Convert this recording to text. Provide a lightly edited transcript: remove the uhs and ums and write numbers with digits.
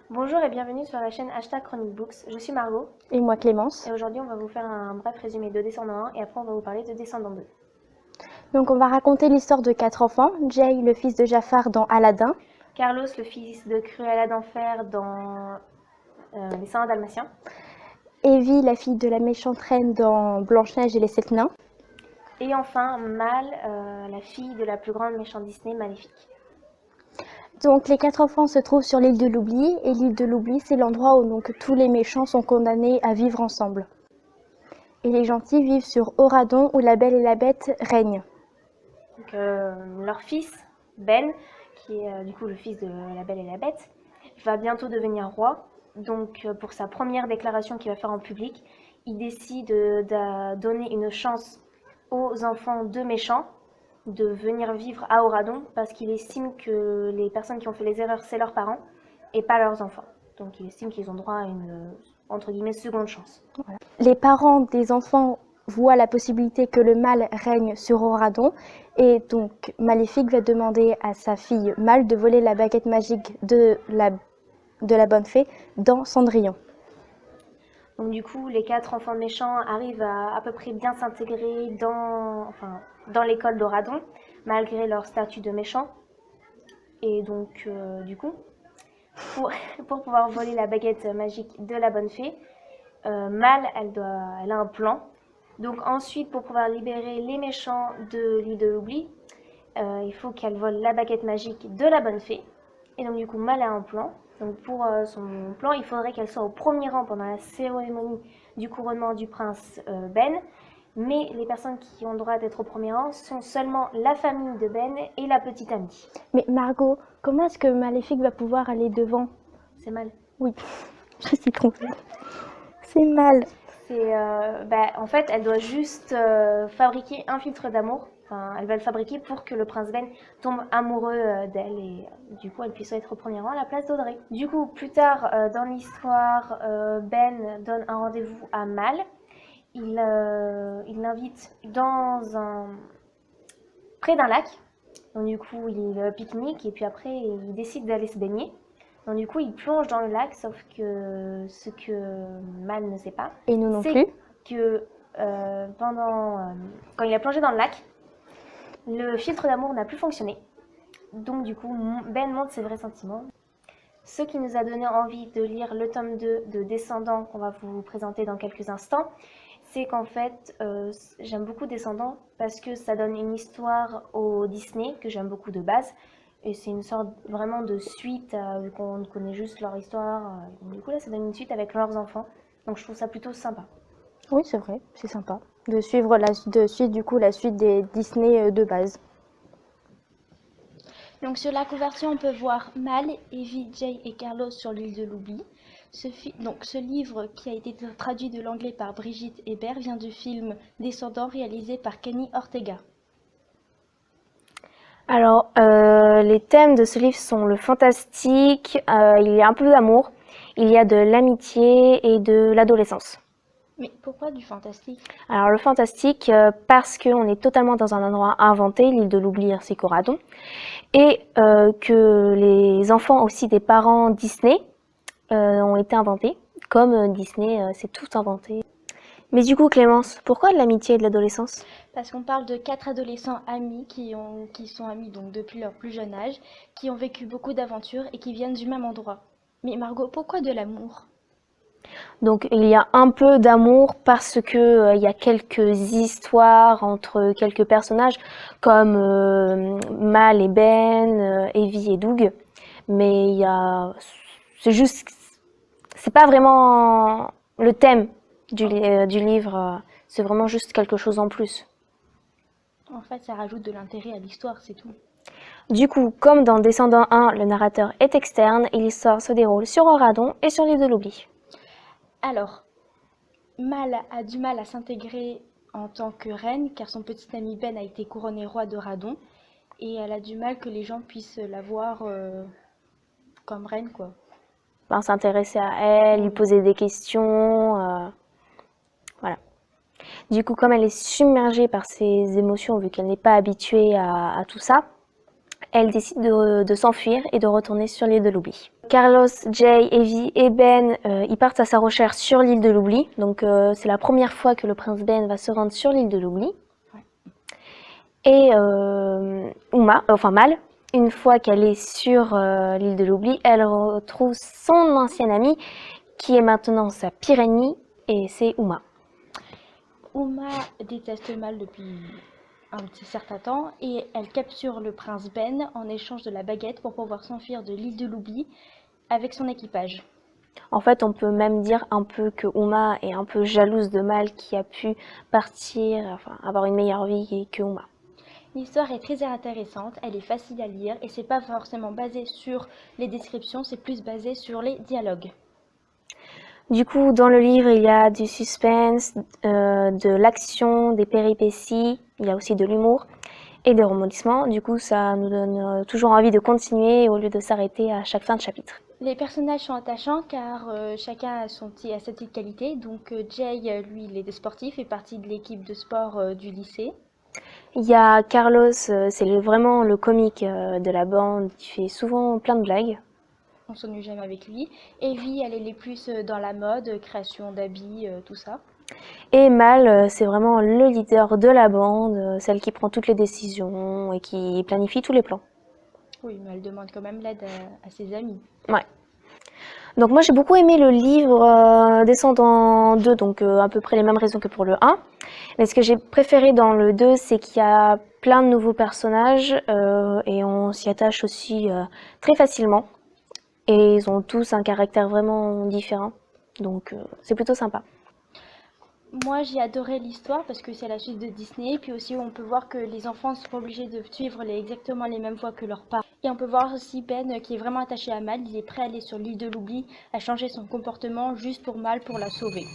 Bonjour et bienvenue sur la chaîne Chronique Books. Je suis Margot Et moi Clémence. et aujourd'hui on va vous faire un bref résumé de Descendant 1 et après on va vous parler de Descendant 2. Donc on va raconter l'histoire de 4 enfants. Jay, le fils de Jafar dans Aladdin. Carlos, le fils de Cruella d'Enfer dans Les 101 Dalmatiens. Evie, la fille de la méchante reine dans Blanche-Neige et les 7 nains. Et enfin Mal, la fille de la plus grande méchante Disney, Maléfique. Donc les 4 enfants se trouvent sur l'île de l'oubli. Et l'île de l'oubli, c'est l'endroit où donc, tous les méchants sont condamnés à vivre ensemble. Et les gentils vivent sur Oradon où la Belle et la Bête règnent. Donc, leur fils, Ben, qui est du coup le fils de la Belle et la Bête, va bientôt devenir roi. Donc pour sa première déclaration qu'il va faire en public, il décide de donner une chance aux enfants de méchants de venir vivre à Oradon parce qu'il estime que les personnes qui ont fait les erreurs, c'est leurs parents et pas leurs enfants. Donc il estime qu'ils ont droit à une, entre guillemets, seconde chance. Voilà. Les parents des enfants voient la possibilité que le mal règne sur Oradon. Et donc Maléfique va demander à sa fille Mal de voler la baguette magique de la bonne fée dans Cendrillon. Donc du coup, les 4 enfants de méchants arrivent à peu près bien s'intégrer dans l'école d'Oradon, malgré leur statut de méchants. Et donc, du coup, pour pouvoir voler la baguette magique de la bonne fée, Mal, elle a un plan. Donc ensuite, pour pouvoir libérer les méchants de l'île de l'oubli, il faut qu'elle vole la baguette magique de la bonne fée. Et donc du coup, Mal a un plan. Donc pour son plan, il faudrait qu'elle soit au premier rang pendant la cérémonie du couronnement du prince Ben. Mais les personnes qui ont le droit d'être au premier rang sont seulement la famille de Ben et la petite amie. Mais Margot, comment est-ce que Maléfique va pouvoir aller devant? C'est Mal. Oui, je suis trompée. C'est Mal. En fait, elle doit juste fabriquer un filtre d'amour. Enfin, elle va le fabriquer pour que le prince Ben tombe amoureux d'elle et du coup elle puisse être au premier rang à la place d'Audrey. Du coup, plus tard dans l'histoire, Ben donne un rendez-vous à Mal. Il l'invite près d'un lac. Donc du coup, il pique-nique et puis après il décide d'aller se baigner. Donc du coup, il plonge dans le lac, sauf que ce que Mal ne sait pas, Et nous non plus. c'est que quand il a plongé dans le lac, le filtre d'amour n'a plus fonctionné. Donc du coup, Ben montre ses vrais sentiments. Ce qui nous a donné envie de lire le tome 2 de Descendants qu'on va vous présenter dans quelques instants, c'est qu'en fait, j'aime beaucoup Descendants parce que ça donne une histoire au Disney que j'aime beaucoup de base. Et c'est une sorte vraiment de suite, vu qu'on connaît juste leur histoire. Du coup, là, ça donne une suite avec leurs enfants. Donc, je trouve ça plutôt sympa. Oui, c'est vrai, c'est sympa de suivre la suite des Disney de base. Donc sur la couverture, on peut voir Mal, Evie, Jay et Carlos sur l'île de l'oubli. Ce livre, qui a été traduit de l'anglais par Brigitte Hébert, vient du film Descendants réalisé par Kenny Ortega. Alors, les thèmes de ce livre sont le fantastique, il y a un peu d'amour, il y a de l'amitié et de l'adolescence. Mais pourquoi du fantastique? Alors le fantastique, parce qu'on est totalement dans un endroit inventé, l'île de l'oubli ainsi qu'Oradon, et que les enfants aussi des parents Disney ont été inventés, comme Disney c'est tout inventé. Mais du coup Clémence, pourquoi de l'amitié et de l'adolescence? Parce qu'on parle de 4 adolescents amis qui sont amis donc depuis leur plus jeune âge, qui ont vécu beaucoup d'aventures et qui viennent du même endroit. Mais Margot, pourquoi de l'amour? Donc il y a un peu d'amour parce que il y a quelques histoires entre quelques personnages comme Mal et Ben, Evie et Doug, mais c'est pas vraiment le thème du livre, c'est vraiment juste quelque chose en plus. En fait, ça rajoute de l'intérêt à l'histoire, c'est tout. Du coup, comme dans Descendant 1, le narrateur est externe et l'histoire se déroule sur Oradon et sur l'île de l'oubli. Alors, Mal a du mal à s'intégrer en tant que reine car son petit ami Ben a été couronné roi de Radon et elle a du mal que les gens puissent la voir comme reine quoi. Ben, s'intéresser à elle, lui poser des questions, voilà. Du coup, comme elle est submergée par ses émotions vu qu'elle n'est pas habituée à tout ça, elle décide de s'enfuir et de retourner sur l'île de l'oubli. Carlos, Jay, Evie et Ben, ils partent à sa recherche sur l'île de l'oubli. Donc c'est la première fois que le prince Ben va se rendre sur l'île de l'oubli. Et Mal, une fois qu'elle est sur l'île de l'oubli, elle retrouve son ancienne amie, qui est maintenant sa pire ennemie, et c'est Uma. Uma déteste Mal depuis un petit certain temps et elle capture le prince Ben en échange de la baguette pour pouvoir s'enfuir de l'île de l'oubli avec son équipage. En fait, on peut même dire un peu que Uma est un peu jalouse de Mal qui a pu partir, enfin avoir une meilleure vie que Uma. L'histoire est très intéressante, elle est facile à lire et c'est pas forcément basé sur les descriptions, c'est plus basé sur les dialogues. Du coup, dans le livre, il y a du suspense, de l'action, des péripéties, il y a aussi de l'humour et des rebondissements. Du coup, ça nous donne toujours envie de continuer au lieu de s'arrêter à chaque fin de chapitre. Les personnages sont attachants car chacun a sa petite qualité. Donc Jay, lui, il est sportif, fait partie de l'équipe de sport du lycée. Il y a Carlos, c'est vraiment le comique de la bande, qui fait souvent plein de blagues. On s'ennuie jamais avec lui. Evie, elle est plus dans la mode, création d'habits, tout ça. Et Mal, c'est vraiment le leader de la bande, celle qui prend toutes les décisions et qui planifie tous les plans. Oui, mais elle demande quand même l'aide à ses amis. Ouais. Donc moi j'ai beaucoup aimé le livre Descendant 2, donc à peu près les mêmes raisons que pour le 1. Mais ce que j'ai préféré dans le 2, c'est qu'il y a plein de nouveaux personnages et on s'y attache aussi très facilement. Et ils ont tous un caractère vraiment différent, donc c'est plutôt sympa. Moi, j'ai adoré l'histoire parce que c'est la suite de Disney. Puis aussi, on peut voir que les enfants ne sont pas obligés de suivre exactement les mêmes voies que leurs parents. Et on peut voir aussi Ben qui est vraiment attaché à Mal. Il est prêt à aller sur l'île de l'oubli, à changer son comportement juste pour Mal, pour la sauver.